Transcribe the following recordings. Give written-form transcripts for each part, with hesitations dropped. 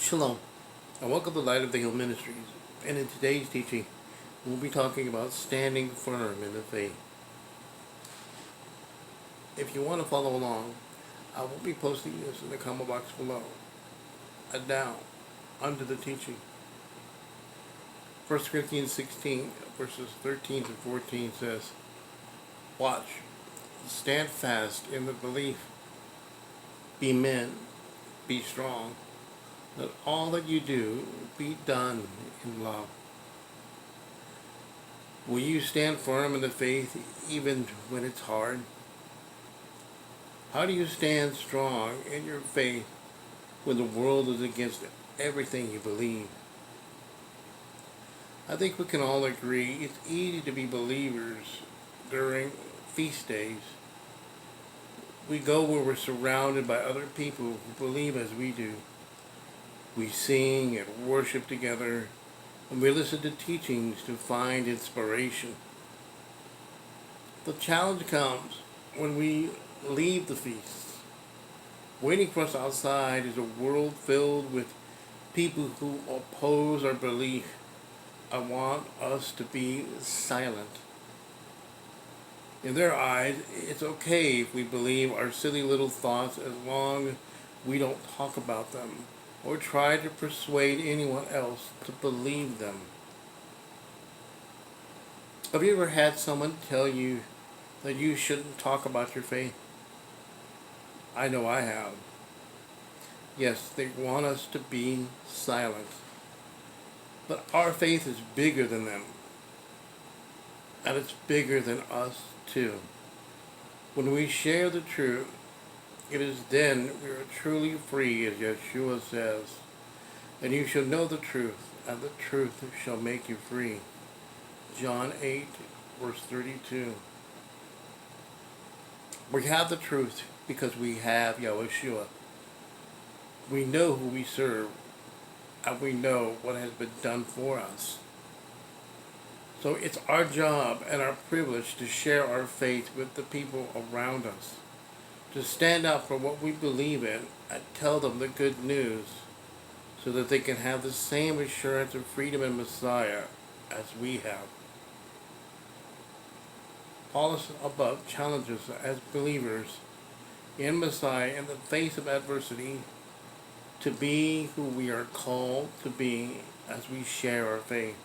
Shalom, and welcome to Light of the Hill Ministries. And in today's teaching, we'll be talking about standing firm in the faith. If you want to follow along, I will be posting this in the comment box below, and down, under the teaching. 1 Corinthians 16, verses 13 to 14 says, "Watch, stand fast in the belief, be men, be strong. Let all that you do be done in love." Will you stand firm in the faith even when it's hard? How do you stand strong in your faith when the world is against everything you believe? I think we can all agree it's easy to be believers during feast days. We go where we're surrounded by other people who believe as we do. We sing and worship together, and we listen to teachings to find inspiration. The challenge comes when we leave the feast. Waiting for us outside is a world filled with people who oppose our belief and want us to be silent. In their eyes, it's okay if we believe our silly little thoughts as long as we don't talk about them or try to persuade anyone else to believe them. Have you ever had someone tell you that you shouldn't talk about your faith? I know I have. Yes, they want us to be silent. But our faith is bigger than them. And it's bigger than us too. When we share the truth, it is then we are truly free, as Yeshua says. And you shall know the truth, and the truth shall make you free. John 8, verse 32. We have the truth because we have Yeshua. We know who we serve, and we know what has been done for us. So it's our job and our privilege to share our faith with the people around us, to stand up for what we believe in and tell them the good news so that they can have the same assurance of freedom in Messiah as we have. Paul above challenges us as believers in Messiah in the face of adversity to be who we are called to be as we share our faith.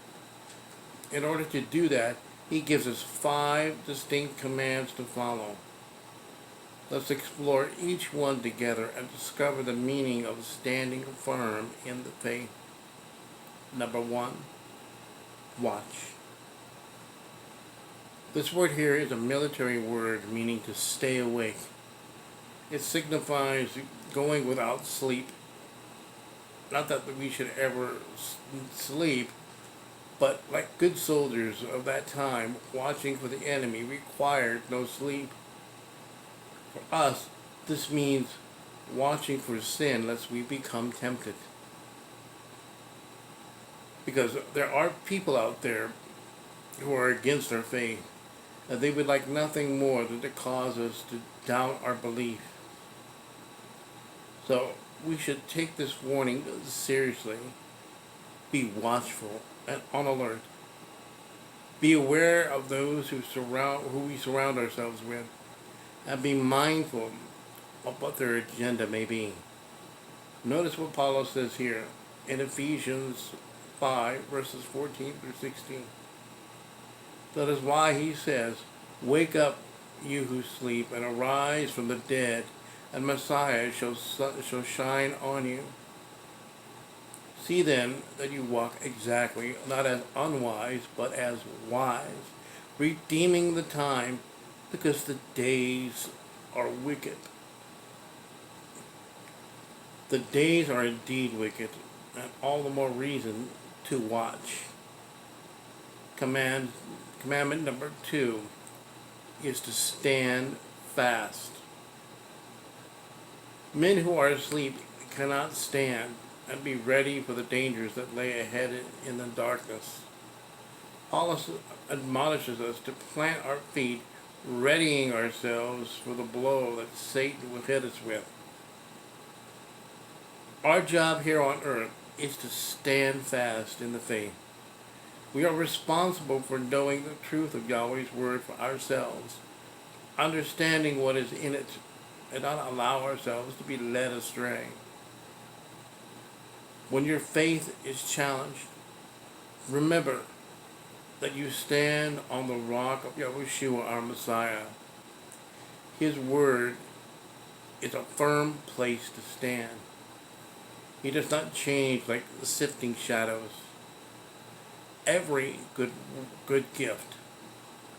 In order to do that, he gives us 5 distinct commands to follow. Let's explore each one together and discover the meaning of standing firm in the faith. Number 1, watch. This word here is a military word meaning to stay awake. It signifies going without sleep. Not that we should ever sleep, but like good soldiers of that time, watching for the enemy required no sleep. For us, this means watching for sin lest we become tempted. Because there are people out there who are against our faith, and they would like nothing more than to cause us to doubt our belief. So we should take this warning seriously. Be watchful and on alert. Be aware of those who we surround ourselves with, and be mindful of what their agenda may be. Notice what Paul says here in Ephesians 5, verses 14 through 16. That is why he says, "Wake up, you who sleep, and arise from the dead, and Messiah shall shine on you. See then that you walk exactly, not as unwise, but as wise, redeeming the time, because the days are wicked." The days are indeed wicked, and all the more reason to watch. Commandment number 2 is to stand fast. Men who are asleep cannot stand and be ready for the dangers that lay ahead in the darkness. Paul admonishes us to plant our feet, readying ourselves for the blow that Satan will hit us with. Our job here on earth is to stand fast in the faith. We are responsible for knowing the truth of Yahweh's word for ourselves, understanding what is in it, and not allow ourselves to be led astray. When your faith is challenged, remember that you stand on the rock of Yahushua, our Messiah. His word is a firm place to stand. He does not change like the sifting shadows. Every good gift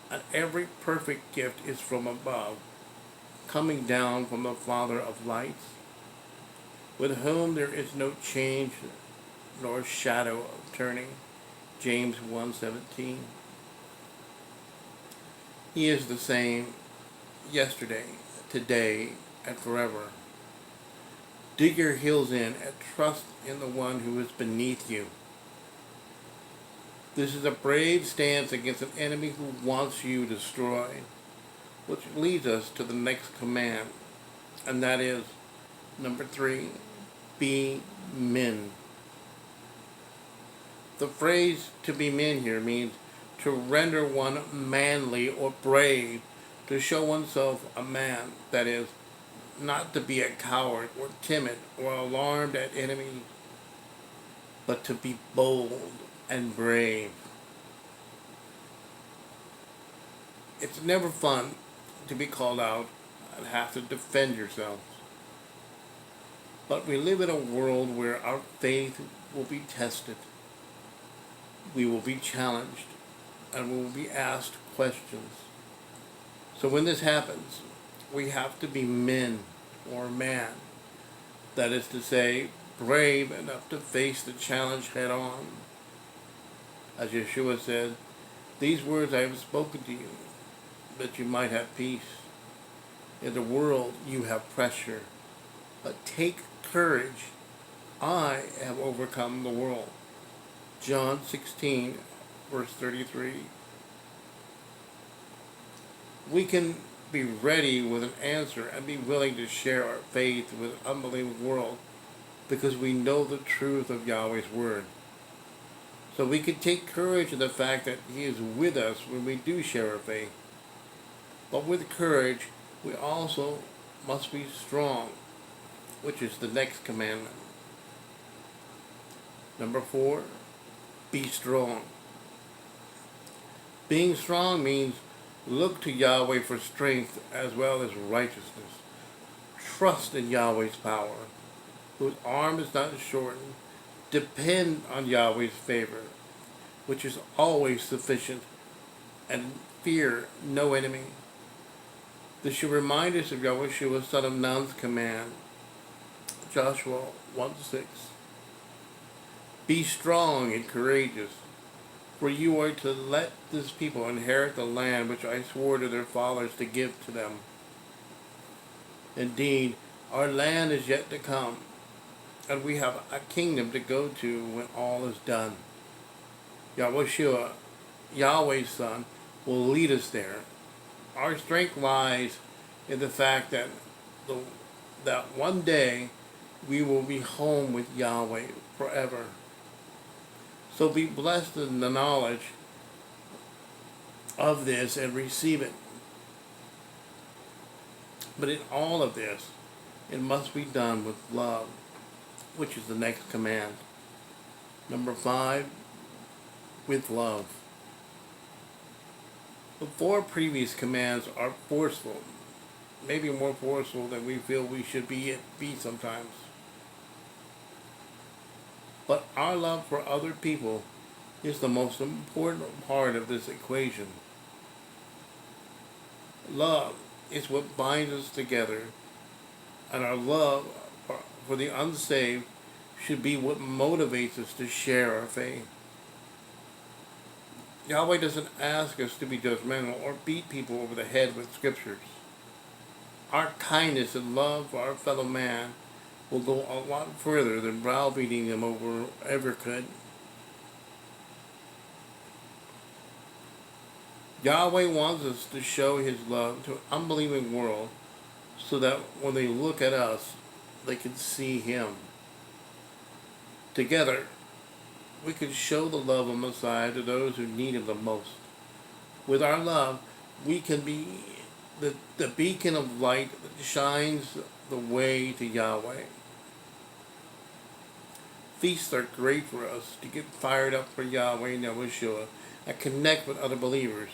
and every perfect gift is from above, coming down from the Father of lights, with whom there is no change nor shadow of turning. James 1:17. He is the same yesterday, today, and forever. Dig your heels in and trust in the one who is beneath you. This is a brave stance against an enemy who wants you destroyed, which leads us to the next command, and that is number 3, be men. The phrase to be men here means to render one manly or brave, to show oneself a man, that is, not to be a coward or timid or alarmed at enemies, but to be bold and brave. It's never fun to be called out and have to defend yourself. But we live in a world where our faith will be tested. We will be challenged and we will be asked questions. So when this happens, we have to be men or man. That is to say, brave enough to face the challenge head on. As Yeshua said, these words I have spoken to you, that you might have peace. In the world you have pressure, but take courage. I have overcome the world. John 16, verse 33. We can be ready with an answer and be willing to share our faith with an unbelieving world because we know the truth of Yahweh's word. So we can take courage in the fact that He is with us when we do share our faith. But with courage, we also must be strong, which is the next commandment. Number 4, be strong. Being strong means look to Yahweh for strength as well as righteousness. Trust in Yahweh's power, whose arm is not shortened. Depend on Yahweh's favor, which is always sufficient, and fear no enemy. This should remind us of Yahushua, son of Nun's command, Joshua 1:6. Be strong and courageous, for you are to let this people inherit the land which I swore to their fathers to give to them. Indeed, our land is yet to come, and we have a kingdom to go to when all is done. Yahushua, Yahweh's Son, will lead us there. Our strength lies in the fact that one day we will be home with Yahweh forever. So be blessed in the knowledge of this and receive it. But in all of this, it must be done with love, which is the next command. Number 5, with love. The 4 previous commands are forceful, maybe more forceful than we feel we should be sometimes. But our love for other people is the most important part of this equation. Love is what binds us together, and our love for the unsaved should be what motivates us to share our faith. Yahweh doesn't ask us to be judgmental or beat people over the head with scriptures. Our kindness and love for our fellow man will go a lot further than browbeating them over ever could. Yahweh wants us to show His love to an unbelieving world so that when they look at us, they can see Him. Together, we can show the love of Messiah to those who need Him the most. With our love, we can be the beacon of light that shines the way to Yahweh. Feasts are great for us to get fired up for Yahweh and Yahushua and connect with other believers.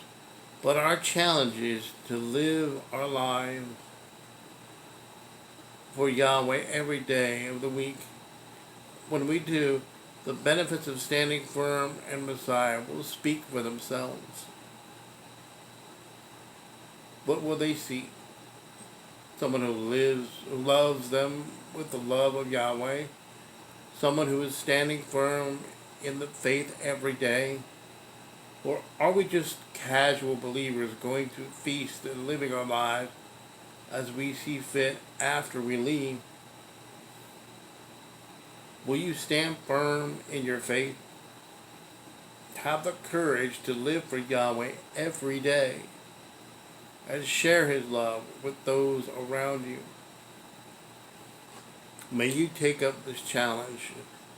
But our challenge is to live our lives for Yahweh every day of the week. When we do, the benefits of standing firm in Messiah will speak for themselves. What will they see? Someone who loves them with the love of Yahweh. Someone who is standing firm in the faith every day. Or are we just casual believers going to feast and living our lives as we see fit after we leave? Will you stand firm in your faith? Have the courage to live for Yahweh every day and share His love with those around you. May you take up this challenge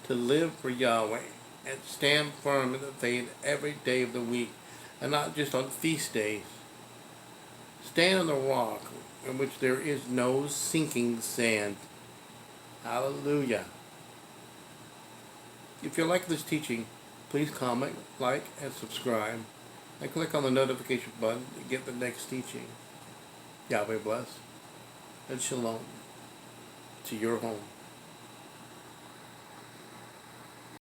to live for Yahweh and stand firm in the faith every day of the week and not just on feast days. Stand on the rock in which there is no sinking sand. Hallelujah. If you like this teaching, please comment, like, and subscribe, and click on the notification button to get the next teaching. Yahweh bless, and shalom to your home.